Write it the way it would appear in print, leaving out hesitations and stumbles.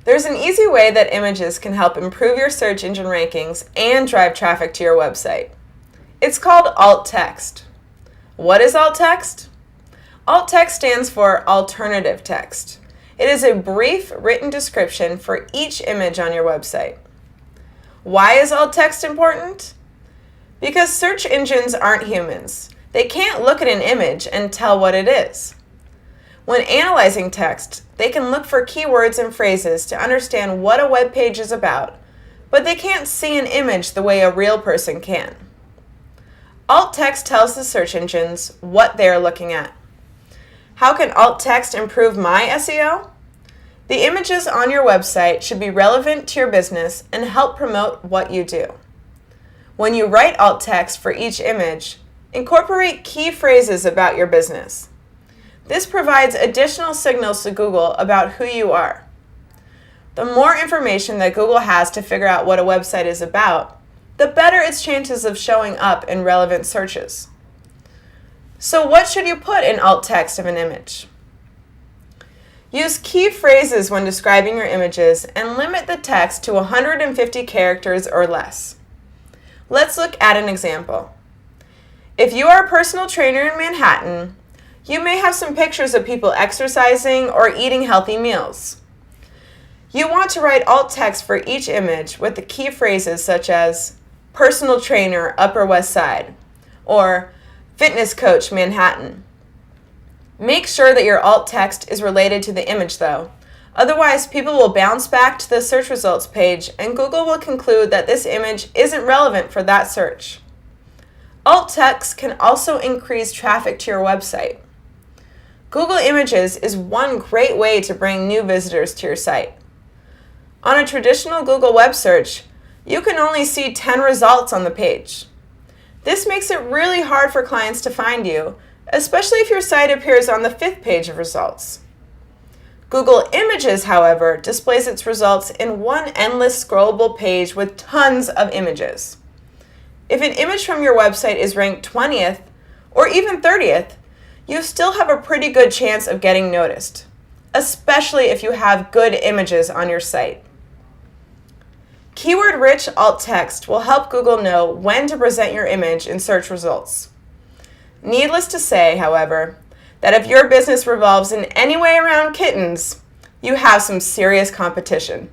There's an easy way that images can help improve your search engine rankings and drive traffic to your website. It's called alt text. What is alt text? Alt text stands for alternative text. It is a brief written description for each image on your website. Why is alt text important? Because search engines aren't humans. They can't look at an image and tell what it is. When analyzing text, they can look for keywords and phrases to understand what a web page is about, but they can't see an image the way a real person can. Alt text tells the search engines what they are looking at. How can alt text improve my SEO? The images on your website should be relevant to your business and help promote what you do. When you write alt text for each image, incorporate key phrases about your business. This provides additional signals to Google about who you are. The more information that Google has to figure out what a website is about, the better its chances of showing up in relevant searches. So what should you put in alt text of an image? Use key phrases when describing your images and limit the text to 150 characters or less. Let's look at an example. If you are a personal trainer in Manhattan, you may have some pictures of people exercising or eating healthy meals. You want to write alt text for each image with the key phrases such as personal trainer Upper West Side or fitness coach Manhattan. Make sure that your alt text is related to the image though. Otherwise, people will bounce back to the search results page and Google will conclude that this image isn't relevant for that search. Alt text can also increase traffic to your website. Google Images is one great way to bring new visitors to your site. On a traditional Google web search, you can only see 10 results on the page. This makes it really hard for clients to find you, especially if your site appears on the 5th page of results. Google Images, however, displays its results in one endless scrollable page with tons of images. If an image from your website is ranked 20th or even 30th, you still have a pretty good chance of getting noticed, especially if you have good images on your site. Keyword-rich alt text will help Google know when to present your image in search results. Needless to say, however, that if your business revolves in any way around kittens, you have some serious competition.